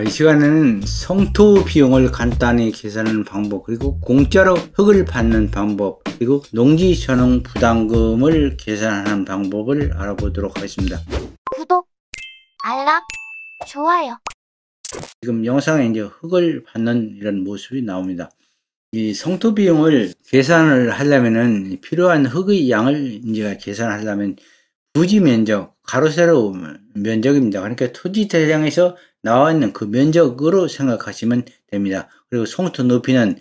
이 시간에는 성토 비용을 간단히 계산하는 방법, 그리고 공짜로 흙을 받는 방법, 그리고 농지 전용 부담금을 계산하는 방법을 알아보도록 하겠습니다. 구독, 알람, 좋아요. 지금 영상에 이제 흙을 받는 이런 모습이 나옵니다. 이 성토 비용을 계산을 하려면은 필요한 흙의 양을 이제 계산하려면 부지 면적, 가로 세로 면적입니다. 그러니까 토지 대장에서 나와 있는 그 면적으로 생각하시면 됩니다. 그리고 성토 높이는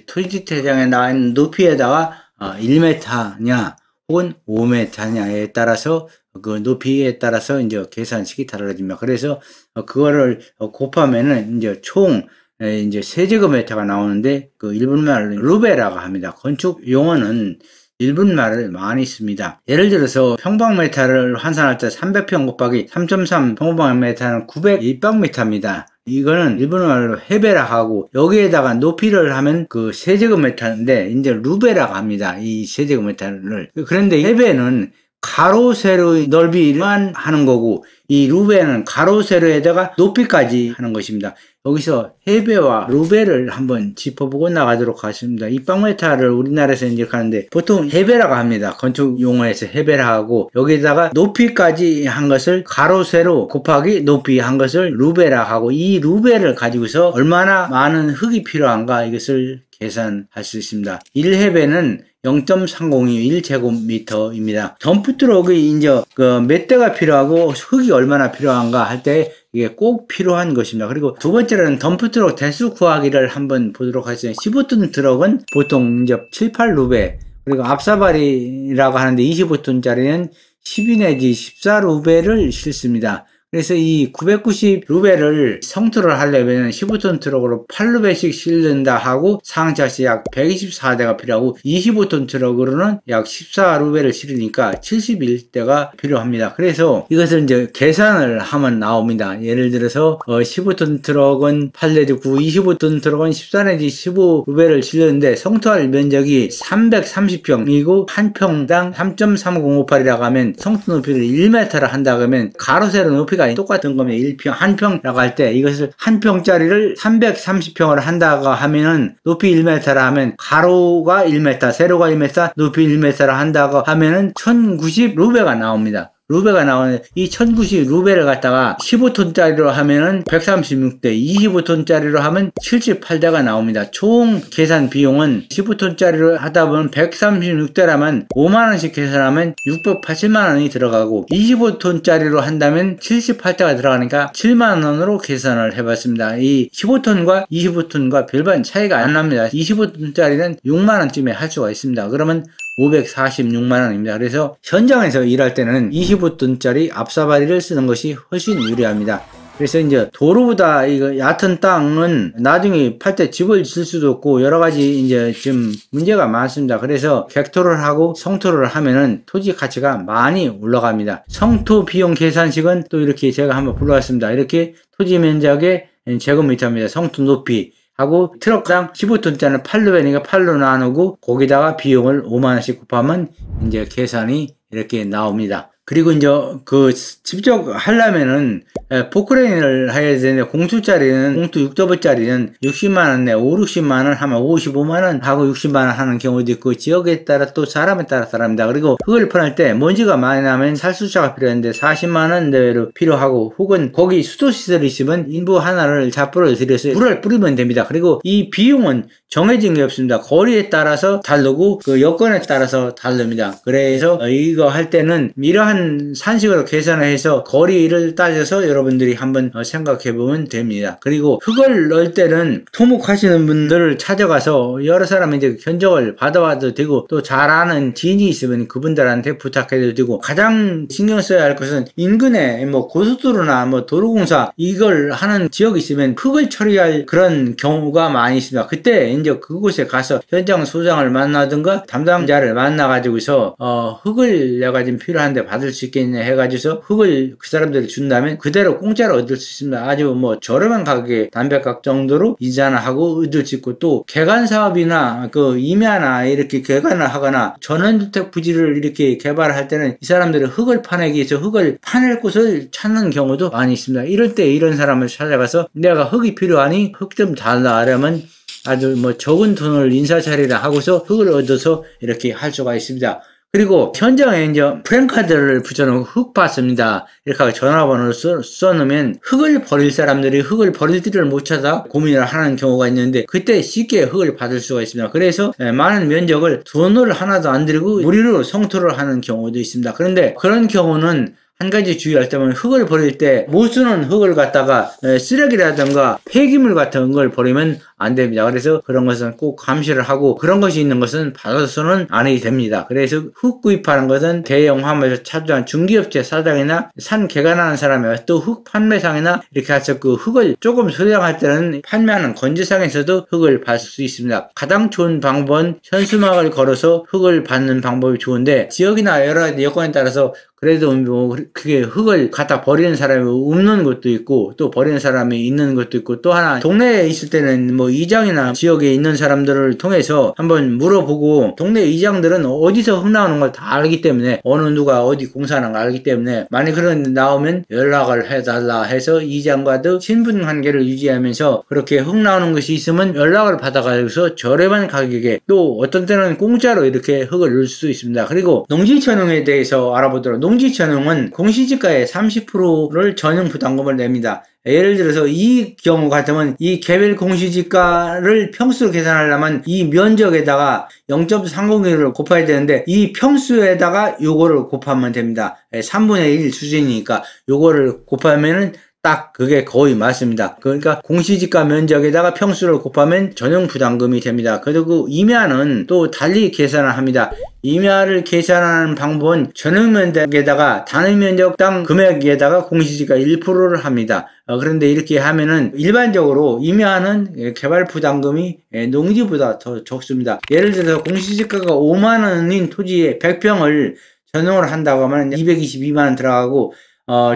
토지 대장에 나와 있는 높이에다가 1m냐 혹은 5m냐에 따라서 그 높이에 따라서 이제 계산식이 달라집니다. 그래서 그거를 곱하면은 이제 총 이제 세제곱미터가 나오는데, 그 일본말로 루베라고 합니다. 건축 용어는 일본말을 많이 씁니다. 예를 들어서 평방미터를 환산할 때 300평 곱하기 3.3 평방미터는 900입방미터입니다. 이거는 일본말로 헤베라 하고, 여기에다가 높이를 하면 그 세제곱미터인데 이제 루베라고 합니다. 이 세제곱미터를. 그런데 헤베는 가로 세로의 넓이만 하는 거고, 이 루베는 가로 세로에다가 높이까지 하는 것입니다. 여기서 헤베와 루베를 한번 짚어보고 나가도록 하겠습니다. 입방미터를 우리나라에서 이렇게 하는데 보통 헤베라고 합니다. 건축 용어에서 헤베라 하고, 여기다가 높이까지 한 것을 가로 세로 곱하기 높이 한 것을 루베라 하고, 이 루베를 가지고서 얼마나 많은 흙이 필요한가 이것을 계산할 수 있습니다. 1헤베는 0.302 1제곱미터입니다. 덤프트럭이 이제 몇 대가 필요하고 흙이 얼마나 필요한가 할 때 이게 꼭 필요한 것입니다. 그리고 두 번째로는 덤프트럭 대수 구하기를 한번 보도록 하겠습니다. 15톤 트럭은 보통 이제 7, 8루베, 그리고 앞사발이라고 하는데 25톤짜리는 12 내지 14루베를 실습니다. 그래서 이 990루베를 성토를 하려면 15톤 트럭으로 8루베씩 실는다 하고, 상차시 약 124대가 필요하고, 25톤 트럭으로는 약 14루베를 실으니까 71대가 필요합니다. 그래서 이것을 이제 계산을 하면 나옵니다. 예를 들어서 15톤 트럭은 8 내지 9, 25톤 트럭은 14 내지 15루베를 실는데 성토할 면적이 330평이고 한 평당 3.3058이라고 하면 성토 높이를 1m를 한다고 하면 가로 세로 높이가 똑같은 거면 1평, 한 평이라고 할 때 이것을 한 평짜리를 330평을 한다고 하면은 높이 1m라 하면 가로가 1m, 세로가 1m, 높이 1m라 한다고 하면은 1090루베가 나옵니다. 루베가 나오는데, 이 1090루베를 갖다가 15톤짜리로 하면은 136대, 25톤짜리로 하면 78대가 나옵니다. 총 계산 비용은 15톤짜리로 하다 보면 136대라면 5만원씩 계산하면 680만원이 들어가고, 25톤짜리로 한다면 78대가 들어가니까 7만원으로 계산을 해봤습니다. 이 15톤과 25톤과 별반 차이가 안 납니다. 25톤짜리는 6만원쯤에 할 수가 있습니다. 그러면 546만원입니다. 그래서 현장에서 일할 때는 25톤짜리 앞사발이를 쓰는 것이 훨씬 유리합니다. 그래서 이제 도로보다 이거 얕은 땅은 나중에 팔 때 집을 질 수도 없고 여러 가지 이제 좀 문제가 많습니다. 그래서 객토를 하고 성토를 하면은 토지 가치가 많이 올라갑니다. 성토 비용 계산식은 또 이렇게 제가 한번 불러왔습니다. 이렇게 토지 면적의 제곱미터입니다. 성토 높이 하고 트럭당 15톤짜리는 8루베니까 8로 나누고 거기다가 비용을 5만원씩 곱하면 이제 계산이 이렇게 나옵니다. 그리고 이제 그 직접 하려면은 포크레인을 해야 되는데, 공투짜리는, 공투 6더블짜리는 60만원 내 5, 60만원 하면 55만원 하고 60만원 하는 경우도 있고, 지역에 따라 또 사람에 따라 다릅니다. 그리고 흙을 퍼낼 때 먼지가 많이 나면 살수자가 필요한데 40만원 내외로 필요하고, 혹은 거기 수도시설이 있으면 인부 하나를 잡부를 들여서 물을 뿌리면 됩니다. 그리고 이 비용은 정해진 게 없습니다. 거리에 따라서 다르고 그 여건에 따라서 다릅니다. 그래서 이거 할 때는 이러한 산식으로 계산을 해서 거리를 따져서 여러분들이 한번 생각해 보면 됩니다. 그리고 흙을 넣을 때는 토목하시는 분들을 찾아가서 여러 사람이 이제 견적을 받아와도 되고, 또 잘 아는 지인이 있으면 그분들한테 부탁해도 되고, 가장 신경 써야 할 것은 인근에 뭐 고속도로나 뭐 도로공사 이걸 하는 지역이 있으면 흙을 처리할 그런 경우가 많이 있습니다. 그때 이제 그곳에 가서 현장 소장을 만나든가 담당자를 만나 가지고서 흙을 내가 지금 필요한데 받을 받을 수 있겠냐 해가지고서 흙을 그 사람들이 준다면 그대로 공짜로 얻을 수 있습니다. 아주 뭐 저렴한 가격에 담배값 정도로 이자나 하고 얻을 수 있고, 또 개간 사업이나 그 임야나 이렇게 개간을 하거나 전원주택 부지를 이렇게 개발할 때는 이 사람들이 흙을 파내기 위해서 흙을 파낼 곳을 찾는 경우도 많이 있습니다. 이럴 때 이런 사람을 찾아가서 내가 흙이 필요하니 흙 좀 달라 하려면 아주 뭐 적은 돈을 인사처리를 하고서 흙을 얻어서 이렇게 할 수가 있습니다. 그리고 현장에 이제 프랜카드를 붙여놓은 흙 받습니다. 이렇게 하고 전화번호를 써놓으면 흙을 버릴 사람들이 흙을 버릴 데를 못 찾아 고민을 하는 경우가 있는데, 그때 쉽게 흙을 받을 수가 있습니다. 그래서 많은 면적을 돈을 하나도 안 들이고 무료로 성토를 하는 경우도 있습니다. 그런데 그런 경우는 한 가지 주의할 점은 흙을 버릴 때 못 쓰는 흙을 갖다가 쓰레기라든가 폐기물 같은 걸 버리면 안 됩니다. 그래서 그런 것은 꼭 감시를 하고 그런 것이 있는 것은 받아서는 안 해도 됩니다. 그래서 흙 구입하는 것은 대형 화물에서 차주한 중기업체 사장이나 산 개간하는 사람이 또 흙 판매상이나 이렇게 해서 그 흙을 조금 소량할 때는 판매하는 건조상에서도 흙을 받을 수 있습니다. 가장 좋은 방법은 현수막을 걸어서 흙을 받는 방법이 좋은데, 지역이나 여러 가지 여건에 따라서 그래도 뭐 그게 흙을 갖다 버리는 사람이 없는 것도 있고 또 버리는 사람이 있는 것도 있고, 또 하나 동네에 있을 때는 뭐 이장이나 지역에 있는 사람들을 통해서 한번 물어보고, 동네 이장들은 어디서 흙 나오는 걸 다 알기 때문에 어느 누가 어디 공사하는 걸 알기 때문에 만약 그런 데 나오면 연락을 해달라 해서 이장과도 친분 관계를 유지하면서 그렇게 흙 나오는 것이 있으면 연락을 받아가지고서 저렴한 가격에, 또 어떤 때는 공짜로 이렇게 흙을 넣을 수 있습니다. 그리고 농지전용에 대해서 알아보도록. 농지전용은 공시지가의 30%를 전용 부담금을 냅니다. 예를 들어서 이 경우 같으면 이 개별 공시지가를 평수로 계산하려면 이 면적에다가 0.301을 곱해야 되는데 이 평수에다가 요거를 곱하면 됩니다. 3분의 1 수준이니까 요거를 곱하면은 딱 그게 거의 맞습니다. 그러니까 공시지가 면적에다가 평수를 곱하면 전용 부담금이 됩니다. 그리고 임야는 또 달리 계산을 합니다. 임야를 계산하는 방법은 전용 면적에다가 단위 면적당 금액에다가 공시지가 1%를 합니다. 그런데 이렇게 하면은 일반적으로 임야는 개발 부담금이 농지보다 더 적습니다. 예를 들어서 공시지가가 5만원인 토지에 100평을 전용을 한다고 하면 222만원 들어가고,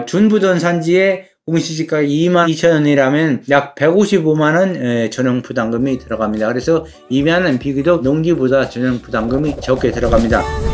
준부던 산지에 공시지가 22,000원이라면 약 155만원 전용 부담금이 들어갑니다. 그래서 임야는 비교적 농지보다 전용 부담금이 적게 들어갑니다.